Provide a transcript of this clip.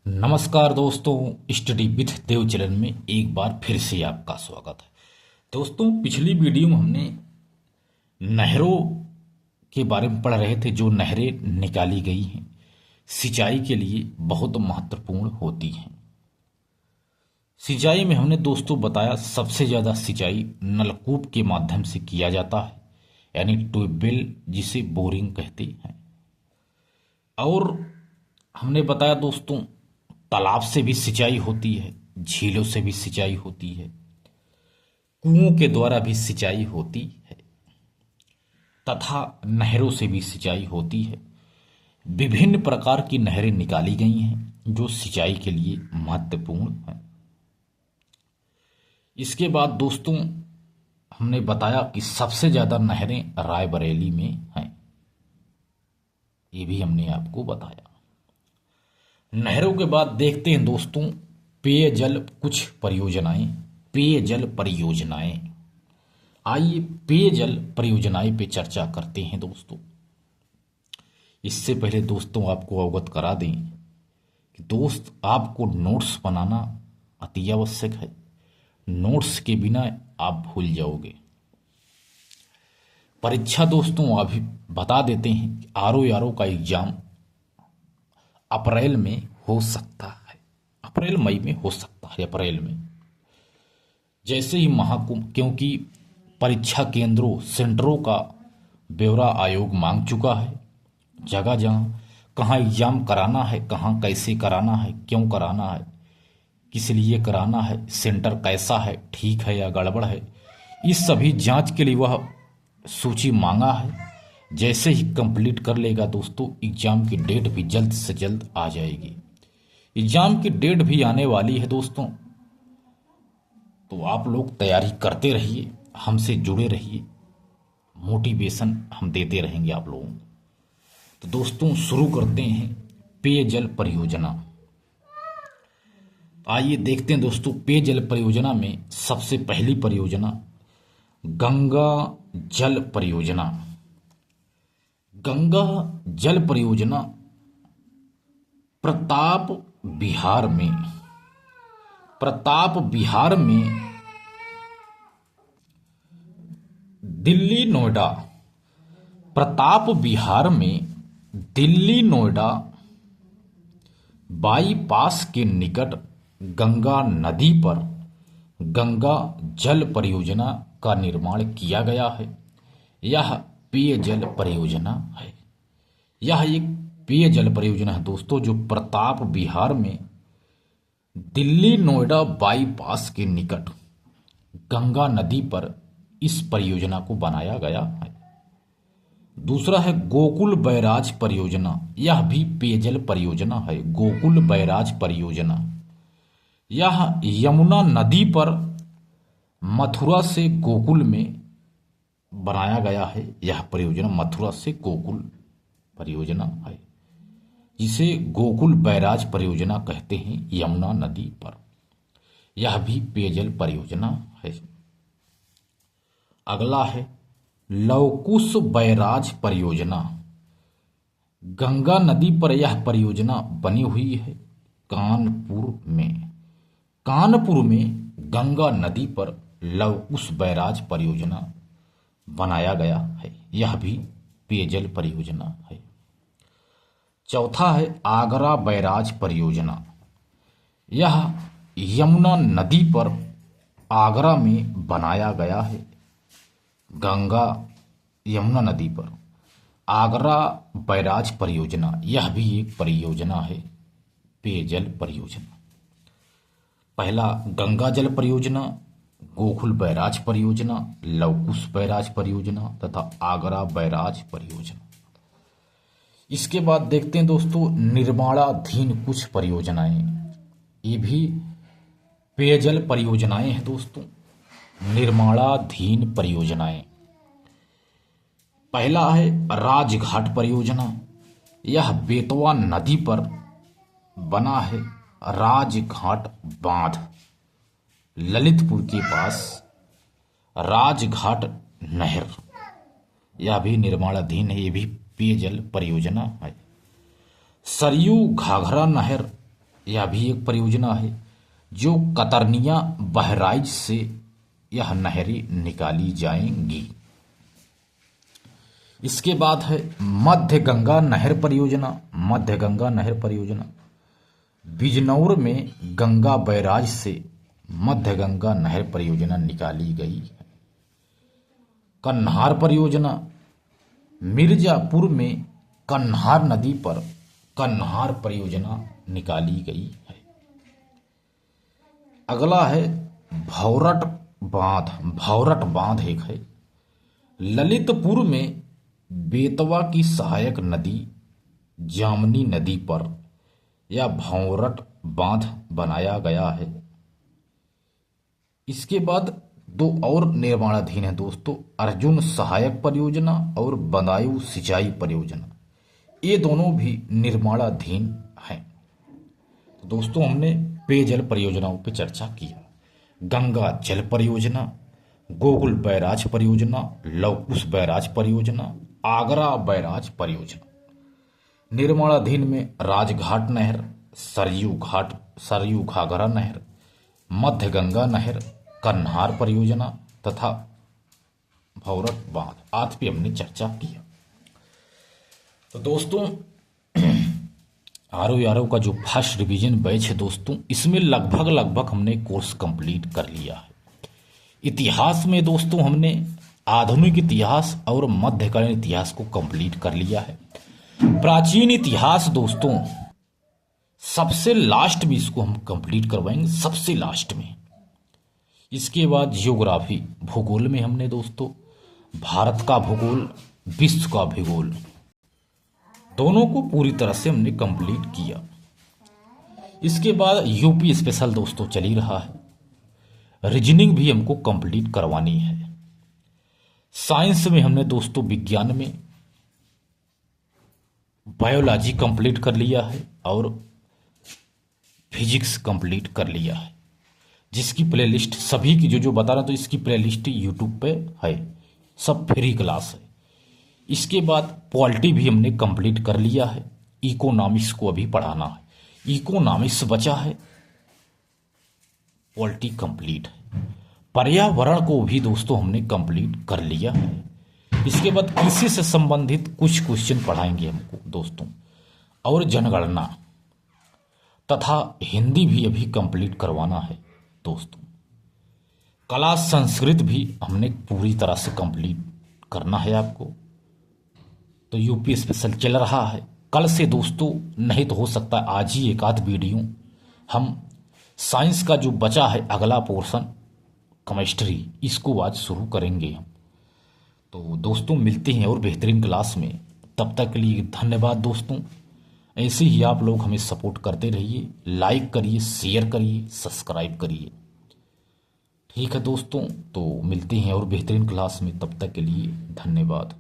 नमस्कार दोस्तों, study with Dev channel में एक बार फिर से आपका स्वागत है। दोस्तों, पिछली वीडियो में हमने नहरों के बारे में पढ़ रहे थे। जो नहरें निकाली गई हैं सिंचाई के लिए बहुत महत्वपूर्ण होती हैं। सिंचाई में हमने दोस्तों बताया सबसे ज़्यादा सिंचाई नलकूप के माध्यम से किया जाता है, यानी ट्यूबवेल जिसे बोरिंग कहते हैं। और हमने बताया दोस्तों तालाब से भी सिंचाई होती है, झीलों से भी सिंचाई होती है, कुओं के द्वारा भी सिंचाई होती है तथा नहरों से भी सिंचाई होती है। विभिन्न प्रकार की नहरें निकाली गई हैं जो सिंचाई के लिए महत्वपूर्ण हैं। इसके बाद दोस्तों हमने बताया कि सबसे ज़्यादा नहरें रायबरेली में हैं, ये भी हमने आपको बताया। नहरों के बाद देखते हैं दोस्तों पेयजल कुछ परियोजनाएं। पेयजल परियोजनाएं, आइए पेयजल परियोजनाएं पे चर्चा करते हैं दोस्तों। इससे पहले दोस्तों आपको अवगत करा दें कि दोस्त आपको नोट्स बनाना अति आवश्यक है। नोट्स के बिना आप भूल जाओगे। परीक्षा दोस्तों अभी बता देते हैं कि आरओ का एग्जाम अप्रैल में हो सकता है, अप्रैल मई में हो सकता है। अप्रैल में जैसे ही महाकुंभ, क्योंकि परीक्षा केंद्रों सेंटरों का ब्यौरा आयोग मांग चुका है। जगह जगह कहाँ एग्जाम कराना है, कहाँ कैसे कराना है, क्यों कराना है, किस लिए कराना है, सेंटर कैसा है, ठीक है या गड़बड़ है, इस सभी जांच के लिए वह सूची मांगा है। जैसे ही कंप्लीट कर लेगा दोस्तों एग्जाम की डेट भी जल्द से जल्द आ जाएगी। एग्जाम की डेट भी आने वाली है दोस्तों, तो आप लोग तैयारी करते रहिए, हमसे जुड़े रहिए, मोटिवेशन हम देते रहेंगे आप लोगों को। तो दोस्तों शुरू करते हैं पेयजल परियोजना। आइए देखते हैं दोस्तों पेयजल परियोजना में सबसे पहली परियोजना गंगा जल परियोजना। गंगा जल परियोजना प्रताप बिहार में दिल्ली नोएडा, प्रताप बिहार में दिल्ली नोएडा बाईपास के निकट गंगा नदी पर गंगा जल परियोजना का निर्माण किया गया है। यह पेयजल परियोजना है। यह एक पेयजल परियोजना है दोस्तों जो प्रताप बिहार में दिल्ली नोएडा बाईपास के निकट गंगा नदी पर इस परियोजना को बनाया गया है। दूसरा है गोकुल बैराज परियोजना। यह भी पेयजल परियोजना है। गोकुल बैराज परियोजना यह यमुना नदी पर मथुरा से गोकुल में बनाया गया है। यह परियोजना मथुरा से गोकुल परियोजना है, जिसे गोकुल बैराज परियोजना कहते हैं यमुना नदी पर। यह भी पेयजल परियोजना है। अगला है लवकुश बैराज परियोजना। गंगा नदी पर यह परियोजना बनी हुई है कानपुर में गंगा नदी पर लवकुश बैराज परियोजना बनाया गया है। यह भी पेयजल परियोजना है। चौथा है आगरा बैराज परियोजना। यह यमुना नदी पर आगरा में बनाया गया है। गंगा यमुना नदी पर आगरा बैराज परियोजना यह भी एक परियोजना है, पेयजल परियोजना। पहला गंगा जल परियोजना, गोकुल बैराज परियोजना, लवकुश बैराज परियोजना तथा आगरा बैराज परियोजना। इसके बाद देखते हैं दोस्तों निर्माणाधीन कुछ परियोजनाएं। ये भी पेयजल परियोजनाएं हैं दोस्तों। निर्माणाधीन परियोजनाएं, पहला है राजघाट परियोजना। यह बेतवा नदी पर बना है। राजघाट बांध ललितपुर के पास राजघाट नहर, यह भी निर्माणाधीन है। यह भी पेयजल परियोजना है। सरयू घाघरा नहर यह भी एक परियोजना है जो कतरनिया बहराइच से यह नहरें निकाली जाएंगी। इसके बाद है मध्य गंगा नहर परियोजना। मध्य गंगा नहर परियोजना बिजनौर में गंगा बैराज से मध्य गंगा नहर परियोजना निकाली गई है। कन्हार परियोजना मिर्जापुर में कन्हार नदी पर कन्हार परियोजना निकाली गई है। अगला है भौरट बांध। भौरट बांध एक है ललितपुर में बेतवा की सहायक नदी जामनी नदी पर यह भौरट बांध बनाया गया है। इसके बाद दो और निर्माणाधीन है दोस्तों, अर्जुन सहायक परियोजना और बदायूं सिंचाई परियोजना। ये दोनों भी निर्माणाधीन हैं। तो दोस्तों हमने पेयजल परियोजनाओं पर चर्चा की। गंगा जल परियोजना, गोकुल बैराज परियोजना, लवकुश बैराज परियोजना, आगरा बैराज परियोजना। निर्माणाधीन में राजघाट नहर, सरयू घाघरा नहर, मध्य गंगा नहर, कन्हार परियोजना तथा भौरट बांध आज भी हमने चर्चा किया। तो दोस्तों आरओ का जो फर्स्ट रिवीजन बैच है दोस्तों, इसमें लगभग हमने कोर्स कंप्लीट कर लिया है। इतिहास में दोस्तों हमने आधुनिक इतिहास और मध्यकालीन इतिहास को कंप्लीट कर लिया है। प्राचीन इतिहास दोस्तों सबसे लास्ट में इसको हम कंप्लीट करवाएंगे, सबसे लास्ट में। इसके बाद जियोग्राफी भूगोल में हमने दोस्तों भारत का भूगोल, विश्व का भूगोल दोनों को पूरी तरह से हमने कंप्लीट किया। इसके बाद यूपी स्पेशल दोस्तों चल ही रहा है। रीजनिंग भी हमको कंप्लीट करवानी है। साइंस में हमने दोस्तों विज्ञान में बायोलॉजी कंप्लीट कर लिया है और फिजिक्स कंप्लीट कर लिया है, जिसकी प्लेलिस्ट सभी की जो बता रहा तो इसकी प्लेलिस्ट यूट्यूब पे है, सब फ्री क्लास है। इसके बाद पॉलिटी भी हमने कंप्लीट कर लिया है। इकोनॉमिक्स को अभी पढ़ाना है, इकोनॉमिक्स बचा है, पॉलिटी कंप्लीट है। पर्यावरण को भी दोस्तों हमने कंप्लीट कर लिया है। इसके बाद कृषि से संबंधित कुछ क्वेश्चन पढ़ाएंगे हमको दोस्तों, और जनगणना तथा हिंदी भी अभी कंप्लीट करवाना है दोस्तों। कला संस्कृत भी हमने पूरी तरह से कंप्लीट करना है आपको। तो यूपी स्पेशल चल रहा है। कल से दोस्तों नहीं तो हो सकता आज ही एक आध वीडियो हम साइंस का जो बचा है अगला पोर्शन केमिस्ट्री, इसको आज शुरू करेंगे हम। तो दोस्तों मिलते हैं और बेहतरीन क्लास में। तब तक के लिए धन्यवाद दोस्तों। ऐसे ही आप लोग हमें सपोर्ट करते रहिए, लाइक करिए, शेयर करिए, सब्सक्राइब करिए। ठीक है दोस्तों, तो मिलते हैं और बेहतरीन क्लास में। तब तक के लिए धन्यवाद।